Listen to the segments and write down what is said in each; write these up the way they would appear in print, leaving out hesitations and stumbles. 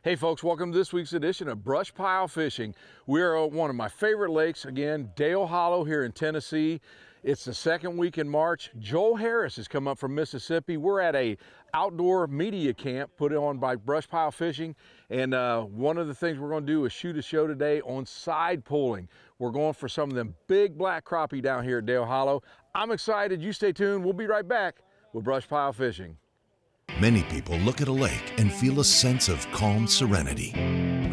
Hey folks, welcome to this week's edition of Brush Pile Fishing. We're at one of my favorite lakes, again, Dale Hollow here in Tennessee. It's the second week in March. Joel Harris has come up from Mississippi. We're at a outdoor media camp put on by Brush Pile Fishing. And one of the things we're gonna do is shoot a show today on side pulling. We're going for some of them big black crappie down here at Dale Hollow. I'm excited, you stay tuned. We'll be right back with Brush Pile Fishing. Many people look at a lake and feel a sense of calm serenity.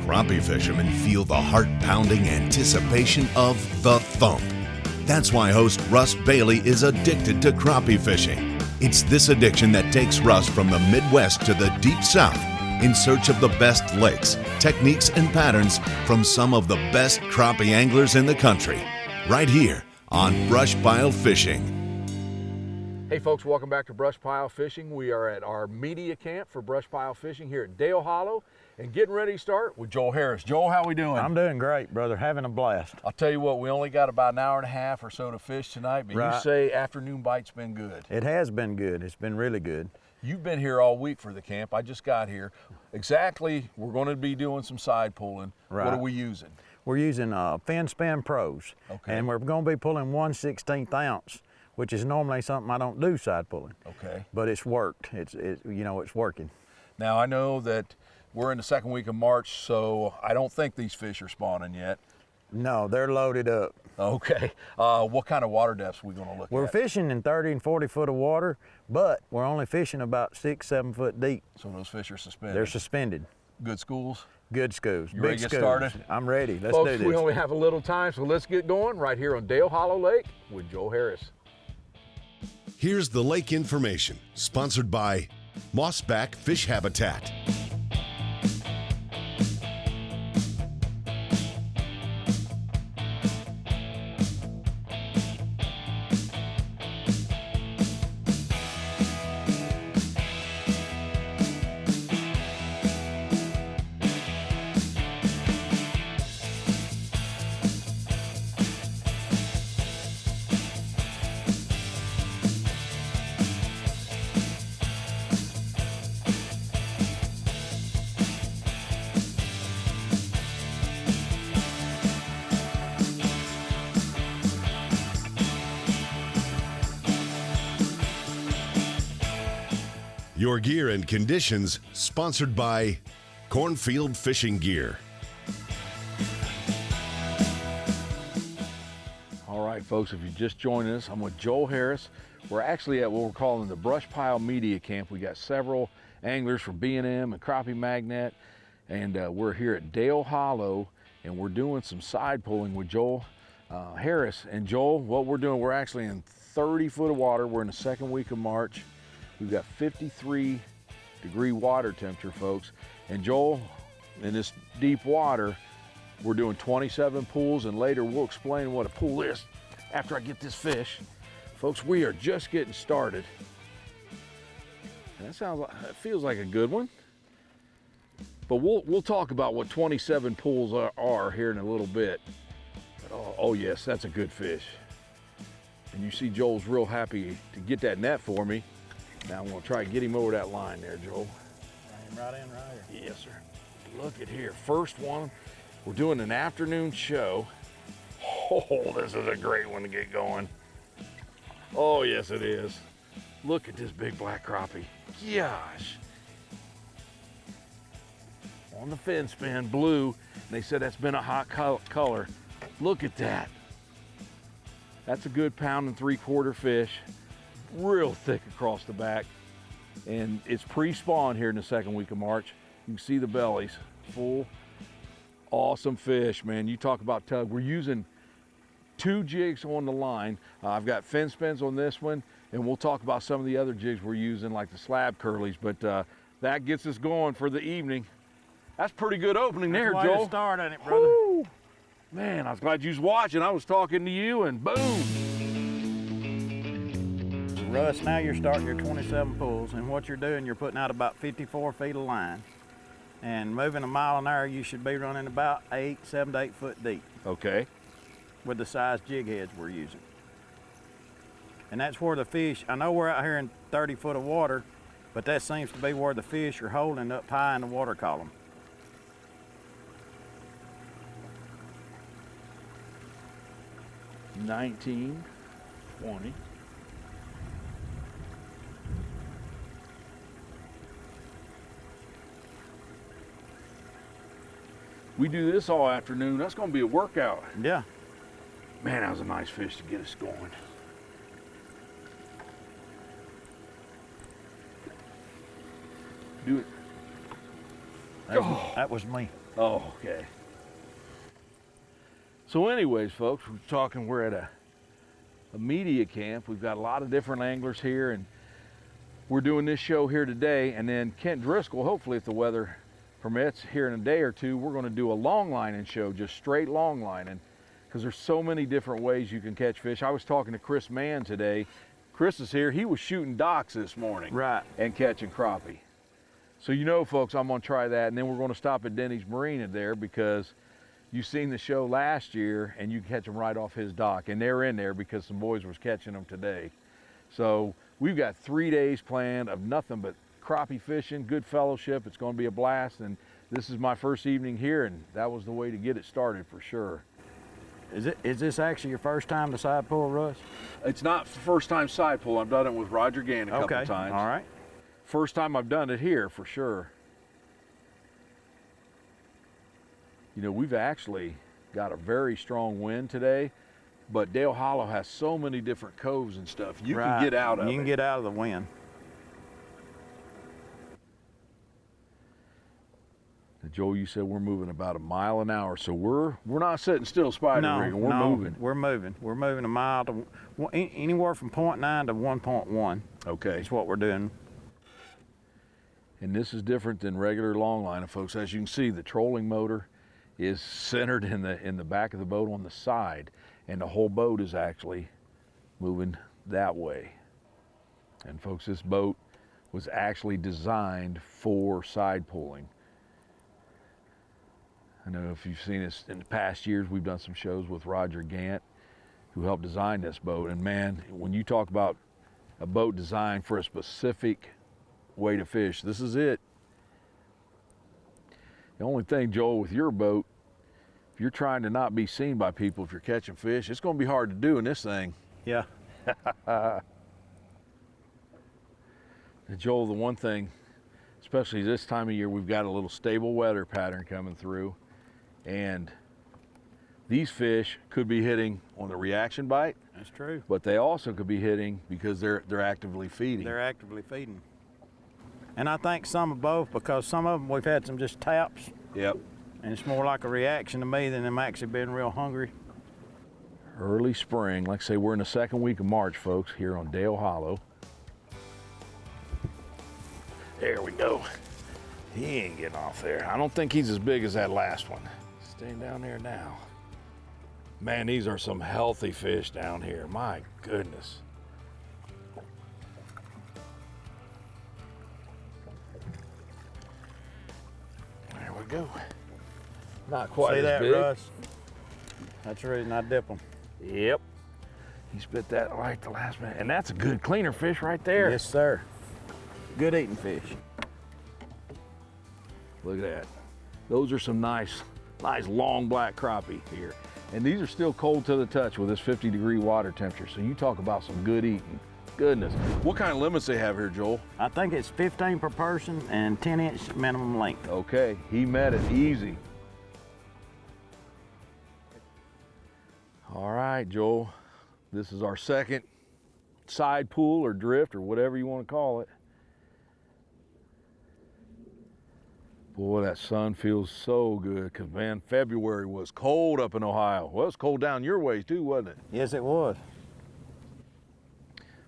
Crappie fishermen feel the heart-pounding anticipation of the thump. That's why host Russ Bailey is addicted to crappie fishing. It's this addiction that takes Russ from the Midwest to the Deep South in search of the best lakes, techniques, and patterns from some of the best crappie anglers in the country. Right here on Brush Pile Fishing. Hey folks, welcome back to Brush Pile Fishing. We are at our media camp for Brush Pile Fishing here at Dale Hollow and getting ready to start with Joel Harris. Joel, how we doing? I'm doing great, brother. Having a blast. I'll tell you what, we only got about an hour and a half or so to fish tonight, but Right. You say afternoon bite's been good. It has been good. It's been really good. You've been here all week for the camp. I just got here. Exactly, we're going to be doing some side pulling. Right. What are we using? We're using Fin Spin Pros. Okay. And we're going to be pulling 1/16 ounce, which is normally something I don't do side pulling. Okay. But it's worked. It's working. Now I know that we're in the second week of March, so I don't think these fish are spawning yet. No, they're loaded up. Okay. What kind of water depths are we going to look We're at? fishing in 30 and 40 foot of water, but we're only fishing about 6-7 foot deep. So those fish are suspended. They're suspended. Good schools. Good schools. You Big ready to get schools. started? I'm ready. Let's Folks, do this. we only have a little time, so let's get going right here on Dale Hollow Lake with Joel Harris. Here's the lake information, sponsored by Mossback Fish Habitat. Your gear and conditions, sponsored by Cornfield Fishing Gear. All right, folks, if you just joined us, I'm with Joel Harris. We're actually at what we're calling the Brush Pile Media Camp. We got several anglers from B&M and Crappie Magnet, and we're here at Dale Hollow, and we're doing some side pulling with Joel Harris. And Joel, what we're doing, we're actually in 30 foot of water. We're in the second week of March. We've got 53-degree water temperature, folks. And Joel, in this deep water, we're doing 27 pulls, and later we'll explain what a pull is after I get this fish. Folks, we are just getting started. And that feels like a good one. But we'll talk about what 27 pulls are here in a little bit. But oh yes, that's a good fish. And you see Joel's real happy to get that net for me. Now I'm gonna try to get him over that line there, Joel. Right in, right here. Yes, sir. Look at here, first one. We're doing an afternoon show. Oh, this is a great one to get going. Oh, yes, it is. Look at this big black crappie. Gosh. On the fin spin, blue. And they said that's been a hot color. Look at that. That's a good 1 3/4 fish. Real thick across the back. And it's pre-spawn here in the second week of March. You can see the bellies full. Awesome fish, man. You talk about tug. We're using 2 jigs on the line. I've got fin spins on this one, and we'll talk about some of the other jigs we're using, like the slab curlies, but that gets us going for the evening. That's pretty good opening there, Way Joel. to start on it, brother. Woo. Man, I was glad you was watching. I was talking to you, and boom. Russ, now you're starting your 27 pulls, and what you're doing, you're putting out about 54 feet of line. And moving a mile an hour, you should be running about 7 to 8 foot deep Okay. with the size jig heads we're using. And that's where the fish, I know we're out here in 30 foot of water, but that seems to be where the fish are holding up high in the water column. 19, 20. We do this all afternoon. That's going to be a workout. Yeah. Man, that was a nice fish to get us going. Do it. That was me. Oh, okay. So anyways, folks, we're at a media camp. We've got a lot of different anglers here, and we're doing this show here today. And then Kent Driscoll, hopefully if the weather permits, here in a day or two, we're going to do a long lining show, just straight long lining, because there's so many different ways you can catch fish. I was talking to Chris Mann today. Chris is here. He was shooting docks this morning. Right. And catching crappie. So you know, folks, I'm going to try that, and then we're going to stop at Denny's Marina there, because you've seen the show last year, and you can catch them right off his dock, and they're in there because some boys was catching them today. So we've got 3 days planned of nothing but crappie fishing, good fellowship. It's going to be a blast, and this is my first evening here, and that was the way to get it started for sure. Is this actually your first time to side pull, Russ? It's not first time side pull. I've done it with Roger Gann a couple Okay. times. All right. First time I've done it here for sure. You know, we've actually got a very strong wind today, but Dale Hollow has so many different coves and stuff. You Right. can get out of it. You can get out of the wind. Joel, you said we're moving about a mile an hour, so we're not sitting still spider rigging. We're moving. We're moving. We're moving a mile to anywhere from 0.9 to 1.1. Okay. That's what we're doing. And this is different than regular longline, folks. As you can see, the trolling motor is centered in the back of the boat on the side, and the whole boat is actually moving that way. And folks, this boat was actually designed for side pulling. I know if you've seen us in the past years, we've done some shows with Roger Gann, who helped design this boat. And man, when you talk about a boat designed for a specific way to fish, this is it. The only thing, Joel, with your boat, if you're trying to not be seen by people if you're catching fish, it's going to be hard to do in this thing. Yeah. And Joel, the one thing, especially this time of year, we've got a little stable weather pattern coming through, and these fish could be hitting on the reaction bite. That's true. But they also could be hitting because they're actively feeding. They're actively feeding. And I think some of both, because some of them we've had some just taps. Yep. And it's more like a reaction to me than them actually being real hungry. Early spring, like I say, we're in the second week of March, folks, here on Dale Hollow. There we go. He ain't getting off there. I don't think he's as big as that last one. Staying down there now. Man, these are some healthy fish down here. My goodness. There we go. Not quite See as that, big. Russ? That's the reason I dip them. Yep. He spit that right the last minute. And that's a good cleaner fish right there. Yes, sir. Good eating fish. Look at that. Those are some nice long black crappie here. And these are still cold to the touch with this 50-degree water temperature. So you talk about some good eating. Goodness. What kind of limits they have here, Joel? I think it's 15 per person and 10-inch minimum length. Okay, he met it easy. All right, Joel. This is our second side pool or drift or whatever you want to call it. Boy, that sun feels so good because, man, February was cold up in Ohio. Well, it was cold down your ways too, wasn't it? Yes, it was.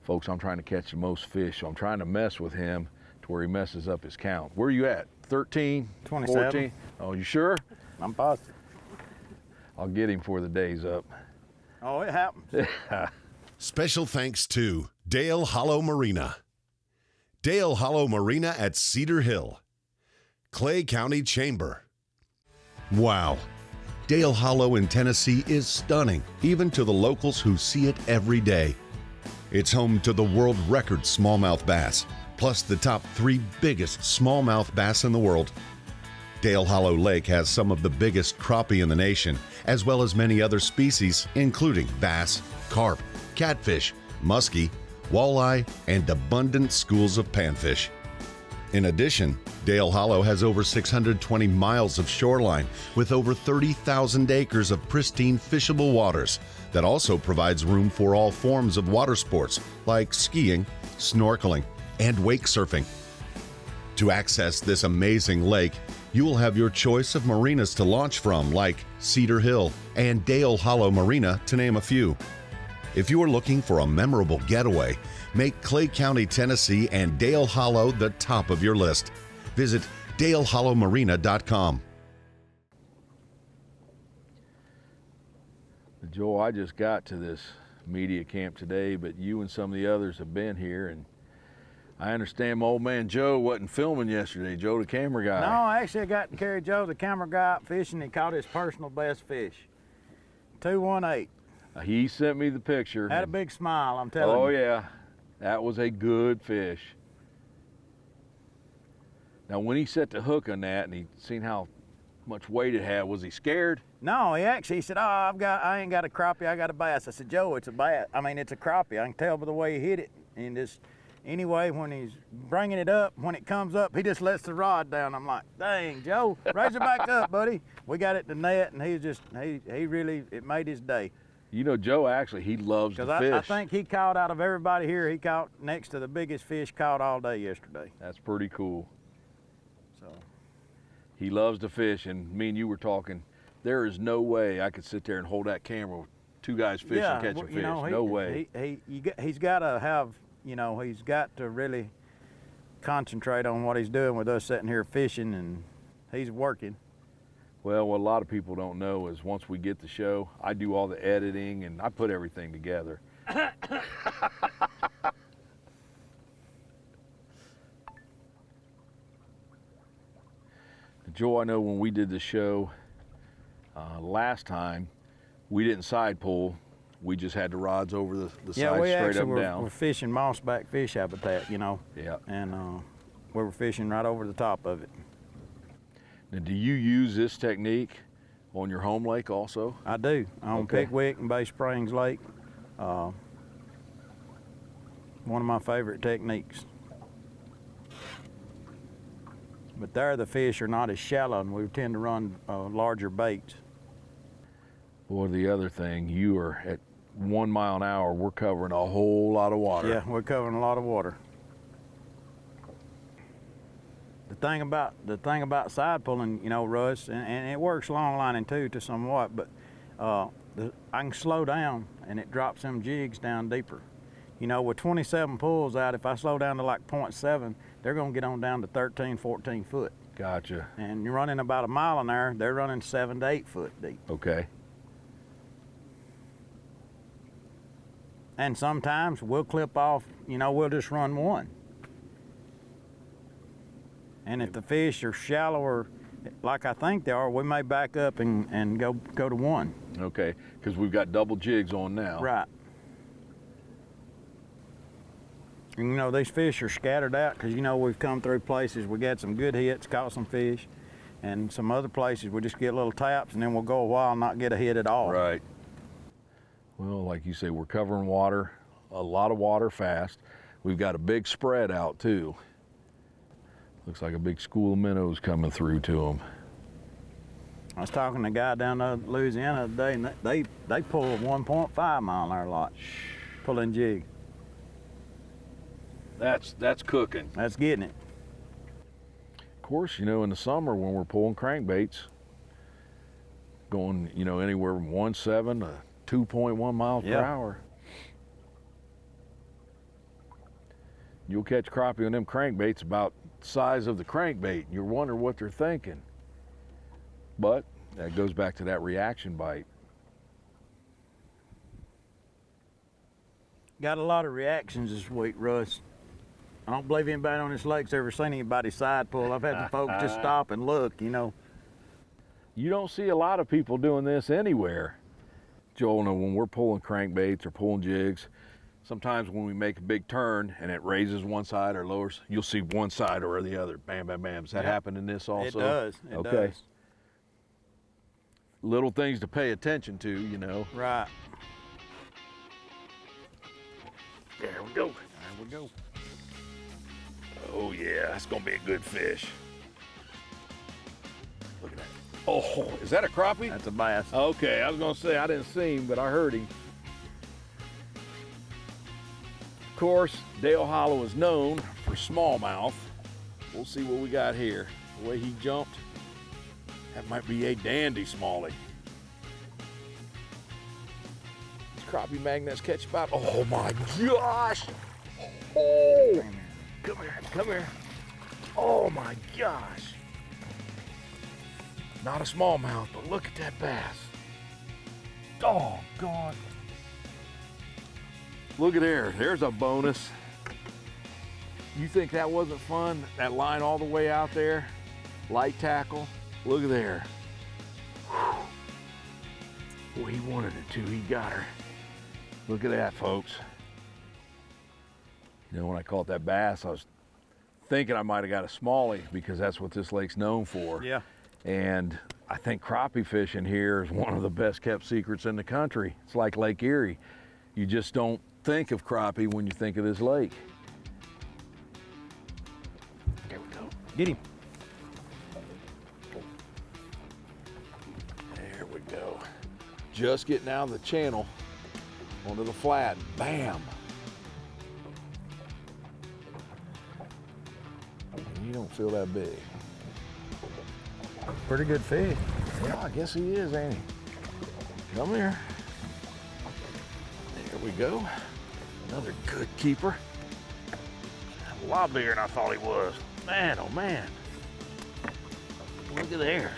Folks, I'm trying to catch the most fish, so I'm trying to mess with him to where he messes up his count. Where are you at? 13? 27. 14? Oh, you sure? I'm positive. I'll get him before the day's up. Oh, it happens. Special thanks to Dale Hollow Marina. Dale Hollow Marina at Cedar Hill. Clay County Chamber. Wow. Dale Hollow in Tennessee is stunning, even to the locals who see it every day. It's home to the world record smallmouth bass, plus the top 3 biggest smallmouth bass in the world. Dale Hollow Lake has some of the biggest crappie in the nation, as well as many other species, including bass, carp, catfish, muskie, walleye, and abundant schools of panfish. In addition, Dale Hollow has over 620 miles of shoreline with over 30,000 acres of pristine fishable waters that also provides room for all forms of water sports like skiing, snorkeling, and wake surfing. To access this amazing lake, you will have your choice of marinas to launch from, like Cedar Hill and Dale Hollow Marina, to name a few. If you are looking for a memorable getaway, make Clay County, Tennessee and Dale Hollow the top of your list. Visit DaleHollowMarina.com. Joel, I just got to this media camp today, but you and some of the others have been here, and I understand my old man Joe wasn't filming yesterday. Joe, the camera guy. No, actually I got to carry Joe, the camera guy, out fishing. He caught his personal best fish, 218. He sent me the picture. Had a big smile, I'm telling you. Oh yeah, that was a good fish. Now when he set the hook on that and he seen how much weight it had, was he scared? No, he said, "Oh, I ain't got a crappie, I got a bass." I said, "Joe, it's a bass. I mean, it's a crappie. I can tell by the way he hit it." And just anyway, when he's bringing it up, when it comes up, he just lets the rod down. I'm like, "Dang, Joe, raise it back up, buddy." We got it in the net, and he really, it made his day. You know, Joe actually, he loves to fish. Because I think he caught, out of everybody here, he caught next to the biggest fish caught all day yesterday. That's pretty cool. So he loves to fish, and me and you were talking, there is no way I could sit there and hold that camera with two guys fishing, catching fish. No way. He's got to have, he's got to really concentrate on what he's doing with us sitting here fishing, and he's working. Well, what a lot of people don't know is once we get the show, I do all the editing and I put everything together. Joe, I know when we did the show last time, we didn't side pull. We just had the rods over the side straight up and down. We're fishing mossback fish habitat, Yeah. And we were fishing right over the top of it. Now, do you use this technique on your home lake also? I do, on Pickwick and Bay Springs Lake. One of my favorite techniques. But there the fish are not as shallow, and we tend to run larger baits. Boy, the other thing, you are at 1 mile an hour, we're covering a whole lot of water. Yeah, we're covering a lot of water. The thing about side pulling, Russ, and it works long lining too to somewhat, but I can slow down and it drops them jigs down deeper. With 27 pulls out, if I slow down to like 0.7, they're gonna get on down to 13, 14 foot. Gotcha. And you're running about a mile in there, they're running 7 to 8 foot deep. Okay. And sometimes we'll clip off, we'll just run one. And if the fish are shallower, like I think they are, we may back up and go to one. Okay, because we've got double jigs on now. Right. And these fish are scattered out because we've come through places, we got some good hits, caught some fish, and some other places we just get little taps and then we'll go a while and not get a hit at all. Right. Well, like you say, we're covering water, a lot of water fast. We've got a big spread out too. Looks like a big school of minnows coming through to them. I was talking to a guy down in Louisiana the other day, and they pull a 1.5 mile an hour lot, pulling jig. That's cooking. That's getting it. Of course, in the summer when we're pulling crankbaits, going, anywhere from 1.7 to 2.1 miles per hour. You'll catch crappie on them crankbaits about the size of the crankbait. You're wondering what they're thinking. But that goes back to that reaction bite. Got a lot of reactions this week, Russ. I don't believe anybody on this lake's ever seen anybody side pull. I've had the folks just stop and look, You don't see a lot of people doing this anywhere. Joel, when we're pulling crankbaits or pulling jigs, sometimes when we make a big turn and it raises one side or lowers, you'll see one side or the other. Bam, bam, bam. Does that happen in this also? It does. It does. Little things to pay attention to, you know. Right. There we go. There we go. Oh yeah, that's gonna be a good fish. Look at that. Oh, is that a crappie? That's a bass. Okay, I was gonna say I didn't see him, but I heard him. Of course, Dale Hollow is known for smallmouth. We'll see what we got here. The way he jumped, that might be a dandy smallie. These crappie magnets catch about, oh my gosh! Oh! Come here, come here. Oh my gosh. Not a smallmouth, but look at that bass. Oh, God. Look at there, there's a bonus. You think that wasn't fun? That line all the way out there, light tackle. Look at there. Whew. Boy, he wanted it too, he got her. Look at that, folks. You know, when I caught that bass, I was thinking I might have got a smallie because that's what this lake's known for. Yeah. And I think crappie fishing here is one of the best kept secrets in the country. It's like Lake Erie. You just don't think of crappie when you think of this lake. There we go. Get him. There we go. Just getting out of the channel onto the flat. Bam. You don't feel that big. Pretty good fish. Yeah, I guess he is, ain't he? Come here. There we go. Another good keeper. A lot bigger than I thought he was. Man, oh man. Look at there.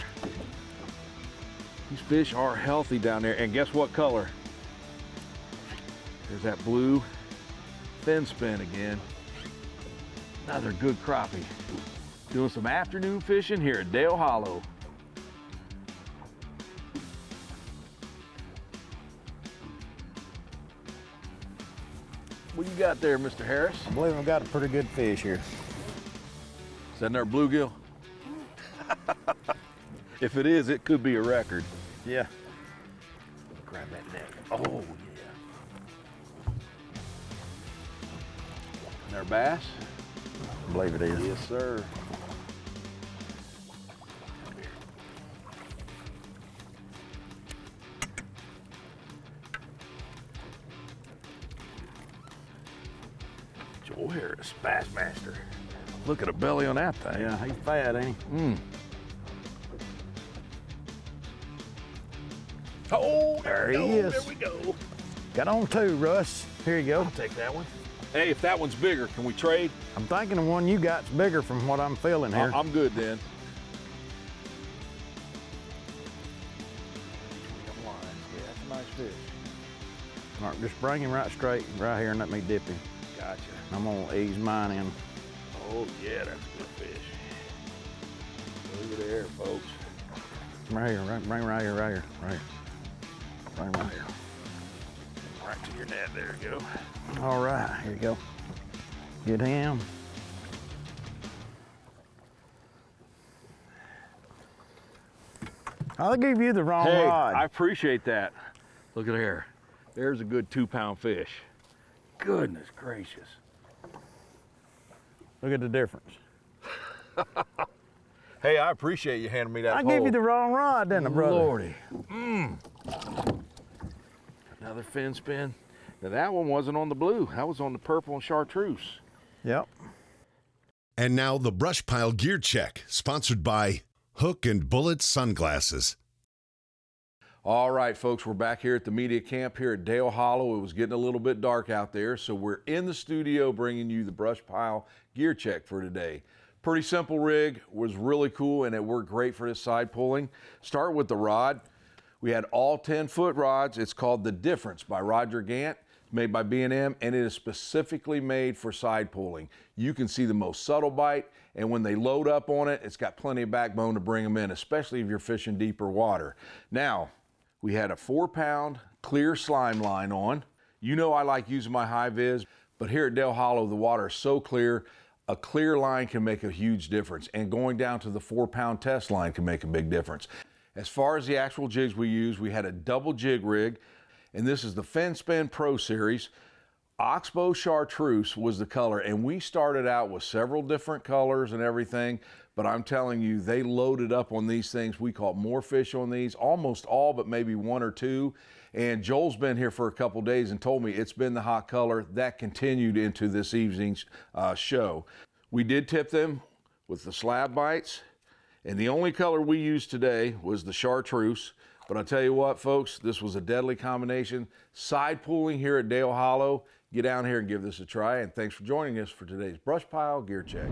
These fish are healthy down there. And guess what color? There's that blue fin spin again. Another good crappie. Doing some afternoon fishing here at Dale Hollow. What you got there, Mr. Harris? I believe I've got a pretty good fish here. Is that another bluegill? If it is, it could be a record. Yeah. Grab that neck. Oh, yeah. Another bass? I believe it is. Yes, sir. Joel Harris, Bass Master. Look at the belly on that thing. Yeah, he's fat, ain't he? Oh, there he is. There we go. Got on two, Russ. Here you go. I'll take that one. Hey, if that one's bigger, can we trade? I'm thinking the one you got's bigger from what I'm feeling here. I'm good then. Yeah, that's a nice fish. All right, just bring him right straight right here and let me dip him. Gotcha. I'm gonna ease mine in. Oh yeah, that's a good fish. Look at there, folks. Right here, bring right here, right here, right here. Bring right here. Right to your net, there you go. All right, here you go. Get him. I'll give you the wrong rod. I appreciate that. Look at there. There's a good 2-pound fish. Goodness gracious. Look at the difference. Hey, I appreciate you handing me that I pole. gave you the wrong rod, didn't I, brother? Lordy. Another fin spin. Now that one wasn't on the blue. That was on the purple and chartreuse. Yep. And now the BrushPile Gear Check, sponsored by Hook and Bullet Sunglasses. All right, folks, we're back here at the media camp here at Dale Hollow. It was getting a little bit dark out there, so we're in the studio bringing you the BrushPile Gear Check for today. Pretty simple rig, was really cool, and it worked great for this side pulling. Start with the rod. We had all 10-foot rods. It's called The Difference by Roger Gant, made by B&M, and it is specifically made for side pulling. You can see the most subtle bite, and when they load up on it, it's got plenty of backbone to bring them in, especially if you're fishing deeper water. Now, we had a 4-pound clear slime line on. You know I like using my high vis, but here at Dale Hollow, the water is so clear, a clear line can make a huge difference, and going down to the 4-pound test line can make a big difference. As far as the actual jigs we use, we had a double jig rig, and this is the Fin Spin Pro Series. Oxbow Chartreuse was the color, and we started out with several different colors and everything, but I'm telling you, they loaded up on these things. We caught more fish on these, almost all but maybe 1 or 2. And Joel's been here for a couple days and told me it's been the hot color. That continued into this evening's show. We did tip them with the slab bites, and the only color we used today was the chartreuse. But I'll tell you what, folks, this was a deadly combination. Side pooling here at Dale Hollow. Get down here and give this a try, and thanks for joining us for today's BrushPile Gear Check.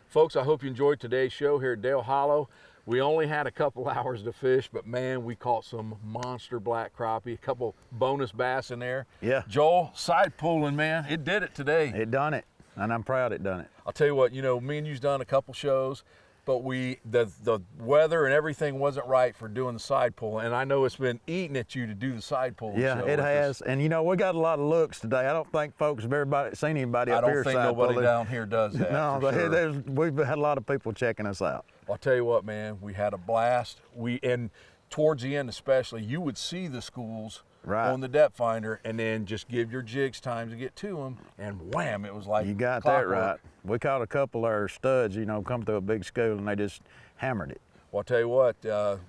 Folks, I hope you enjoyed today's show here at Dale Hollow. We only had a couple hours to fish, but man, we caught some monster black crappie, a couple bonus bass in there. Yeah. Joel, side pulling, man, it did it today. It done it, and I'm proud it done it. I'll tell you what, you know, me and you's done a couple shows, but the weather and everything wasn't right for doing the side pull, and I know it's been eating at you to do the side pull. Yeah, it has, and you know, we got a lot of looks today. I don't think folks have seen anybody up here. I don't think nobody down here does that. No, but sure. We've had a lot of people checking us out. I'll tell you what, man, we had a blast. And towards the end especially, you would see the schools on the depth finder, and then just give your jigs time to get to them, and wham, it was like you got clockwork. that right. We caught a couple of our studs, you know, come through a big school, and they just hammered it. Well, I'll tell you what,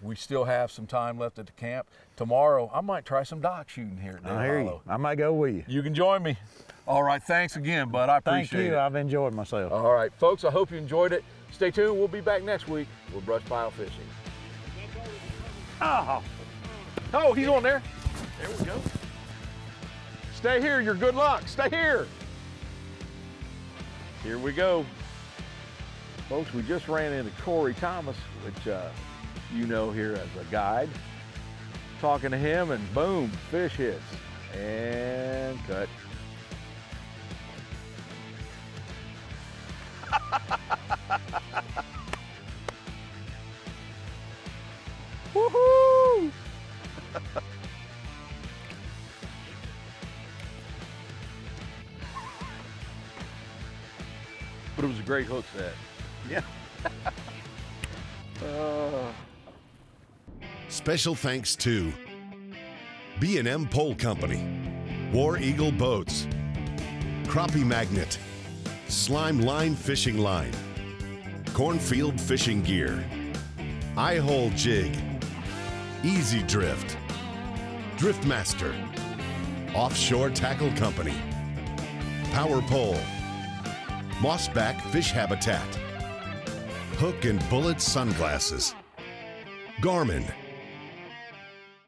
we still have some time left at the camp. Tomorrow, I might try some dock shooting here at Dale I hear Hollow. you. I might go with you. You can join me. All right, thanks again, bud. I appreciate Thank you. it. I've enjoyed myself. All right, folks, I hope you enjoyed it. Stay tuned. We'll be back next week with BrushPile Fishing. Oh, he's on there. There we go. Stay here. Your good luck. Stay here. Here we go. Folks, we just ran into Corey Thomas, which you know here as a guide. Talking to him, and boom, fish hits. And cut. Woohoo! But it was a great hook set. Yeah. Special thanks to B&M Pole Company, War Eagle Boats, Crappie Magnet, Slime Line Fishing Line, Cornfield Fishing Gear, Eye-Hole Jig, Easy Drift, Driftmaster, Offshore Tackle Company, Power Pole, Mossback Fish Habitat, Hook and Bullet Sunglasses, Garmin,